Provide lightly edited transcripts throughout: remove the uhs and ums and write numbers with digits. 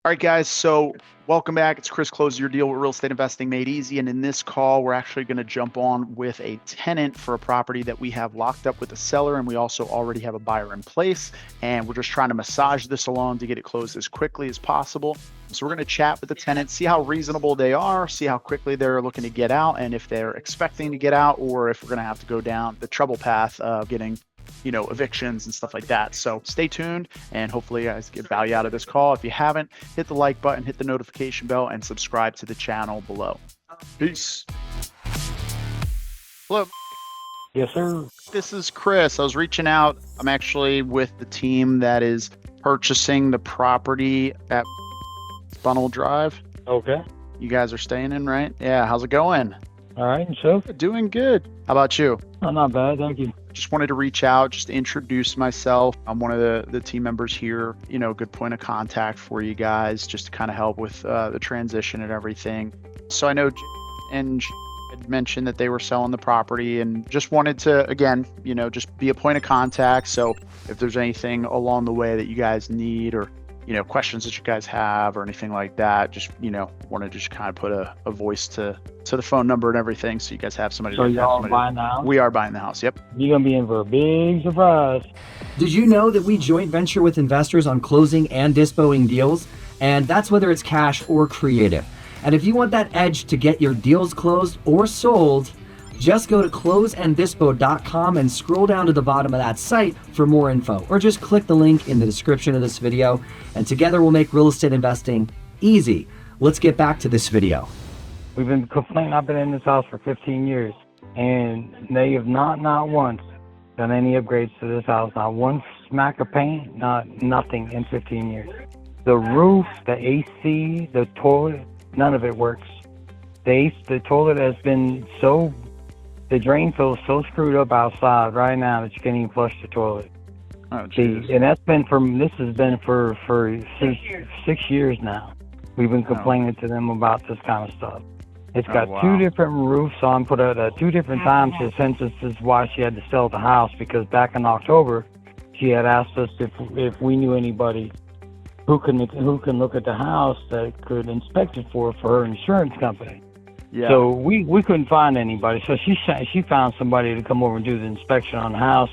All right, guys. So welcome back. It's Chris, Close Your Deal with Real Estate Investing Made Easy. And in this call, we're actually going to jump on with a tenant for a property that we have locked up with a seller. And we also already have a buyer in place. And we're just trying to massage this along to get it closed as quickly as possible. So we're going to chat with the tenant, see how reasonable they are, see how quickly they're looking to get out, and if they're expecting to get out, or if we're going to have to go down the trouble path of getting evictions and stuff like that. So stay tuned, and hopefully you guys get value out of this call. If you haven't, hit the like button, hit the notification bell, and subscribe to the channel below. Peace. Hello. Yes, sir. This is Chris. I was reaching out. I'm actually with the team that is purchasing the property at Funnel Drive. Okay. You guys are staying in, right? Yeah. How's it going? All right. And so? Doing good. How about you? Oh, not bad. Thank you. Just wanted to reach out, just to introduce myself. I'm one of the team members here, good point of contact for you guys, just to kind of help with the transition and everything. So I know and had mentioned that they were selling the property, and just wanted to, again, just be a point of contact. So if there's anything along the way that you guys need, or questions that you guys have or anything like that, just want to just kind of put a voice to the phone number and everything, so you guys have somebody. So y'all buying the house? We are buying the house. Yep. You're gonna be in for a big surprise. Did you know that we joint venture with investors on closing and dispoing deals? And that's whether it's cash or creative. And if you want that edge to get your deals closed or sold, just go to closeanddispo.com and scroll down to the bottom of that site for more info, or just click the link in the description of this video, and together we'll make real estate investing easy. Let's get back to this video. We've been complaining. I've been in this house for 15 years, and they have not once done any upgrades to this house. Not one smack of paint, nothing in 15 years. The roof, the AC, the toilet, none of it works. The toilet has been the drain feels so screwed up outside right now that you can't even flush the toilet. Oh, geez. And this has been for 6 years now. We've been complaining to them about this kind of stuff. It's got two different roofs on, put out at 2 different times. Since this is why she had to sell the house, because back in October, she had asked us if we knew anybody who can look at the house that could inspect it for her insurance company. Yeah. So we couldn't find anybody. So she found somebody to come over and do the inspection on the house.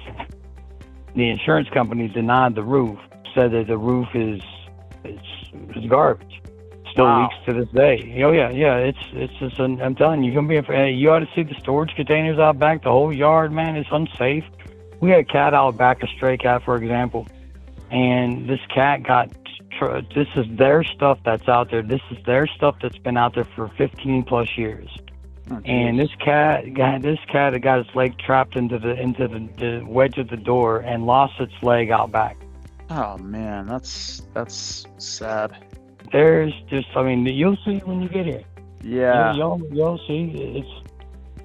The insurance company denied the roof, said that the roof is garbage. Still leaks to this day. Oh yeah. It's just. I'm telling you, you ought to see the storage containers out back. The whole yard, man, is unsafe. We had a cat out back, a stray cat, for example, and this cat got. This is their stuff that's out there. This is their stuff that's been out there for 15 plus years. Oh, and this cat had got its leg trapped into the wedge of the door and lost its leg out back. Oh man, that's sad. There's just, you'll see when you get here. Yeah. You'll see. It's.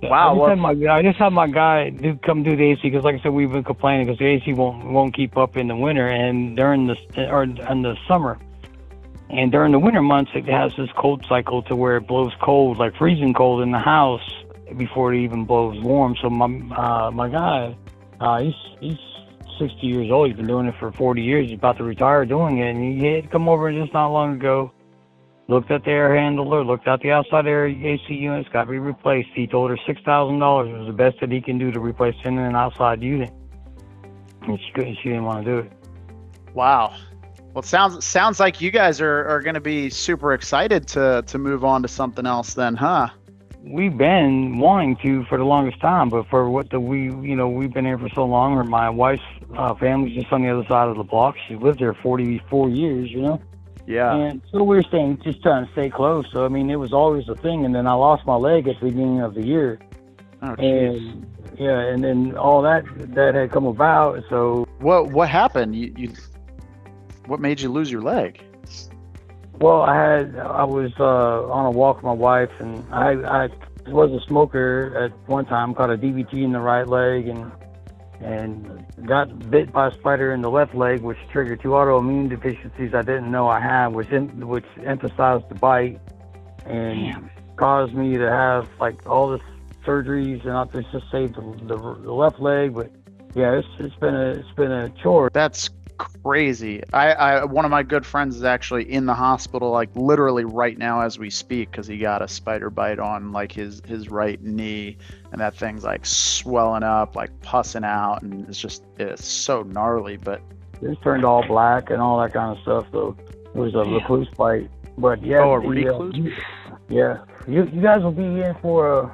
Wow. I just had my guy come do the AC, because, like I said, we've been complaining because the AC won't keep up in the winter and in the summer. And during the winter months, it has this cold cycle to where it blows cold, like freezing cold in the house before it even blows warm. So my guy, he's 60 years old. He's been doing it for 40 years. He's about to retire doing it. And he had come over just not long ago, looked at the air handler, looked at the outside air AC units, got to be replaced. He told her $6,000 was the best that he can do to replace in and outside unit. And she didn't want to do it. Wow. Well, it sounds like you guys are going to be super excited to move on to something else then, huh? We've been wanting to for the longest time, but for we've been here for so long. My wife's family's just on the other side of the block. She lived there 44 years, Yeah. And so we were trying to stay close. So, it was always a thing. And then I lost my leg at the beginning of the year. Oh, geez. And then all that had come about. So what happened? What made you lose your leg? Well, I was on a walk with my wife, and I was a smoker at one time, caught a DVT in the right leg, and got bit by a spider in the left leg, which triggered 2 autoimmune deficiencies I didn't know I had, which emphasized the bite and caused me to have all this surgeries, and I just saved the left leg. But yeah, it's been a chore. That's crazy. One of my good friends is actually in the hospital, like literally right now as we speak, because he got a spider bite on like his right knee, and that thing's like swelling up, like pussing out, and it's so gnarly. But It turned all black and all that kind of stuff. So it was a recluse bite. But yeah, a recluse. You guys will be in for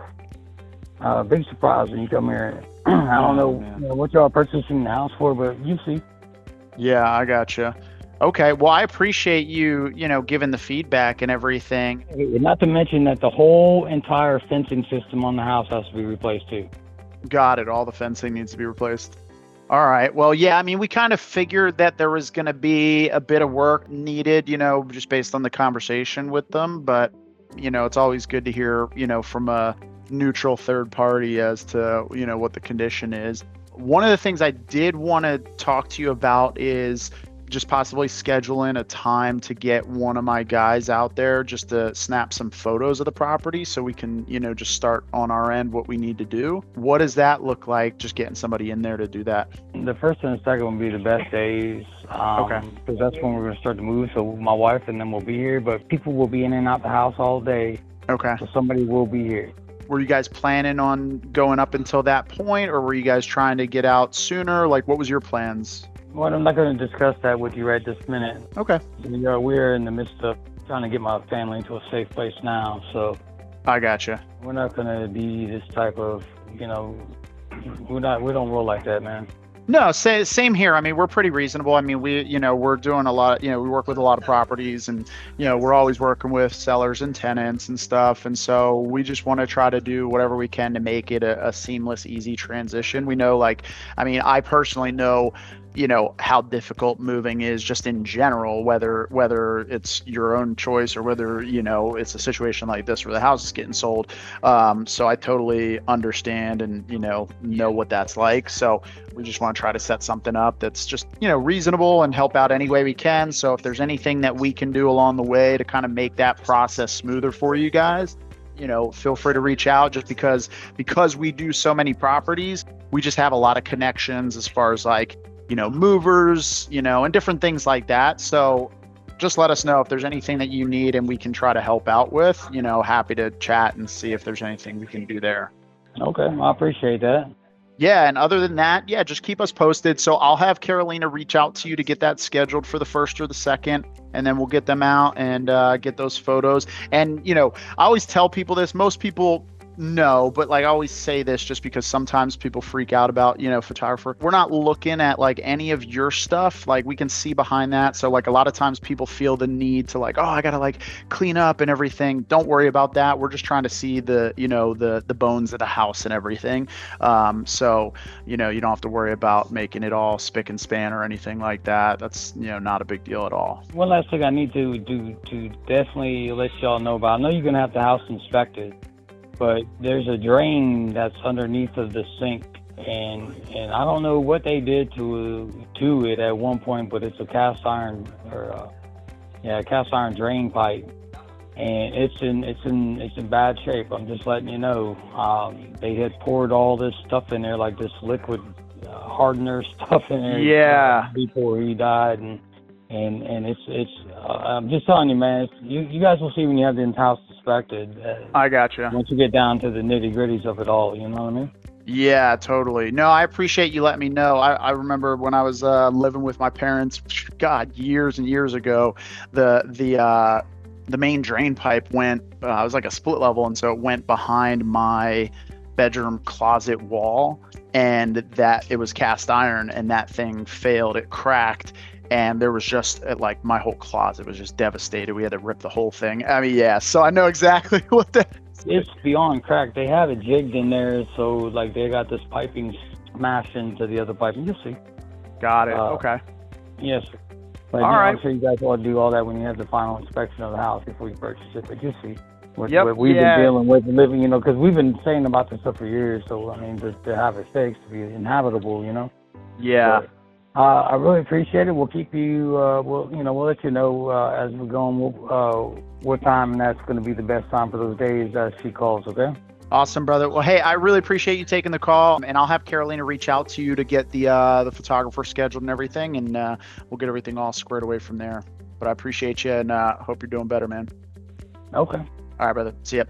a big surprise when you come here. I don't know what y'all are purchasing the house for, but you see. Yeah, I gotcha. Okay, well, I appreciate you, giving the feedback and everything. Not to mention that the whole entire fencing system on the house has to be replaced too. Got it. All the fencing needs to be replaced. All right. Well, yeah, I mean, we kind of figured that there was going to be a bit of work needed, just based on the conversation with them. But, it's always good to hear, from a neutral third party as to, what the condition is. One of the things I did want to talk to you about is just possibly scheduling a time to get one of my guys out there just to snap some photos of the property so we can, just start on our end what we need to do. What does that look like, just getting somebody in there to do that? The first and the second will be the best days. Okay. Because that's when we're going to start to move. So my wife and them will be here, but people will be in and out the house all day. Okay. So somebody will be here. Were you guys planning on going up until that point, or were you guys trying to get out sooner? Like, what was your plans? Well, I'm not going to discuss that with you right this minute. Okay. We're in the midst of trying to get my family into a safe place now, so I gotcha. we're not going to be this type of, we don't roll like that, man. No, same here. I mean, we're pretty reasonable. I mean, we're doing a lot, we work with a lot of properties, and, we're always working with sellers and tenants and stuff. And so we just want to try to do whatever we can to make it a seamless, easy transition. We know, I personally know, how difficult moving is just in general, whether it's your own choice or whether, it's a situation like this where the house is getting sold. So I totally understand and, know what that's like. So we just want to try to set something up that's just, reasonable and help out any way we can. So if there's anything that we can do along the way to kind of make that process smoother for you guys, feel free to reach out, just because we do so many properties, we just have a lot of connections as far as movers, and different things like that. So just let us know if there's anything that you need and we can try to help out with, happy to chat and see if there's anything we can do there. Okay, I appreciate that. Yeah, and other than that, just keep us posted. So I'll have Carolina reach out to you to get that scheduled for the 1st or the 2nd, and then we'll get them out and get those photos. And, I always tell people this, most people know, but I always say this just because sometimes people freak out about, photographer. We're not looking at any of your stuff. We can see behind that. So a lot of times people feel the need to oh, I got to clean up and everything. Don't worry about that. We're just trying to see the, the bones of the house and everything. So, you don't have to worry about making it all spick and span or anything like that. That's, not a big deal at all. One last thing I need to do to definitely let y'all know about. I know you're going to have the house inspected, but there's a drain that's underneath of the sink, and I don't know what they did to it at one point, but it's a cast iron drain pipe, and it's in bad shape. I'm just letting you know. They had poured all this stuff in there, like this liquid hardener stuff in there. Yeah. Before he died, and it's I'm just telling you, man. You guys will see when you have the house inspected. I gotcha. Once you get down to the nitty gritties of it all, you know what I mean? Yeah, totally. No, I appreciate you letting me know. I remember when I was living with my parents, God, years and years ago, the main drain pipe went. It was like a split level, and so it went behind my bedroom closet wall, and that it was cast iron, and that thing failed. It cracked. And there was just my whole closet was just devastated. We had to rip the whole thing. I mean, yeah. So I know exactly what that is. It's beyond cracked. They have it jigged in there, so they got this piping smashed into the other piping. You'll see. Got it. Okay. Yes. But all right. I'm sure you guys want to do all that when you have the final inspection of the house before you purchase it. But you'll see. What we've been dealing with living, because we've been saying about this stuff for years. So I mean, to have it fixed, to be inhabitable, Yeah. But, I really appreciate it. We'll keep you. We'll let you know as we're going. What time that's going to be the best time for those days as she calls. Okay. Awesome, brother. Well, hey, I really appreciate you taking the call, and I'll have Carolina reach out to you to get the photographer scheduled and everything, and we'll get everything all squared away from there. But I appreciate you, and hope you're doing better, man. Okay. All right, brother. See ya.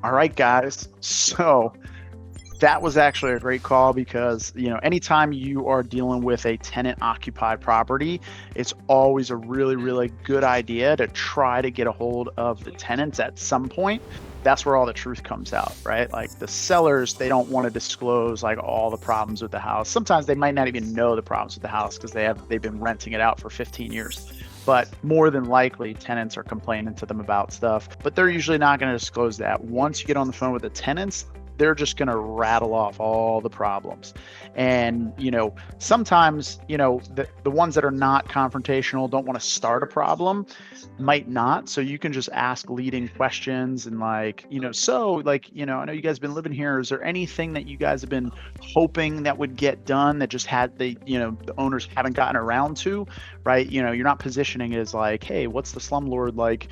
All right, guys. So that was actually a great call because, anytime you are dealing with a tenant occupied property, it's always a really, really good idea to try to get a hold of the tenants at some point. That's where all the truth comes out, right? Like the sellers, they don't want to disclose like all the problems with the house. Sometimes they might not even know the problems with the house because they've been renting it out for 15 years. But more than likely, tenants are complaining to them about stuff, but they're usually not going to disclose that. Once you get on the phone with the tenants, they're just going to rattle off all the problems. And, sometimes, the ones that are not confrontational, don't want to start a problem, might not. So you can just ask leading questions and I know you guys have been living here. Is there anything that you guys have been hoping that would get done that just had the owners haven't gotten around to, right? You're not positioning it as like, hey, what's the slumlord like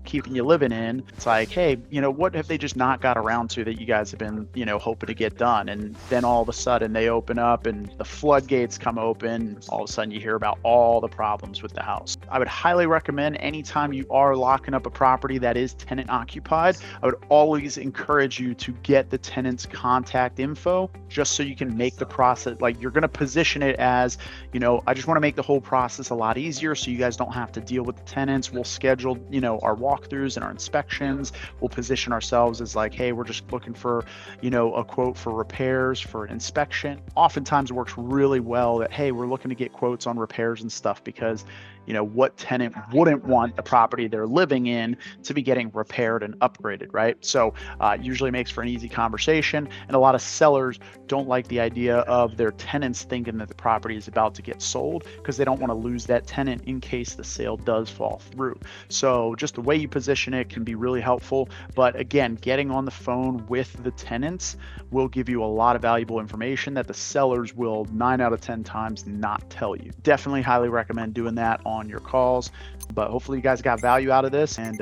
keeping you living in? It's like, hey, what have they just not got around to that you guys have been, hoping to get done? And then all of a sudden they open up and the floodgates come open. All of a sudden you hear about all the problems with the house. I would highly recommend anytime you are locking up a property that is tenant occupied, I would always encourage you to get the tenant's contact info just so you can make the process, like you're going to position it as, I just want to make the whole process a lot easier so you guys don't have to deal with the tenants. We'll schedule, our walkthroughs and our inspections. We'll position ourselves as like, hey, we're just looking for, a quote for repairs, for an inspection. Oftentimes it works really well that, hey, we're looking to get quotes on repairs and stuff because what tenant wouldn't want the property they're living in to be getting repaired and upgraded, right? So usually makes for an easy conversation. And a lot of sellers don't like the idea of their tenants thinking that the property is about to get sold because they don't want to lose that tenant in case the sale does fall through. So just the way you position it can be really helpful. But again, getting on the phone with the tenants will give you a lot of valuable information that the sellers will 9 out of 10 times not tell you. Definitely highly recommend doing that on your calls. But hopefully you guys got value out of this, and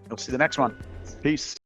we'll see the next one. Peace.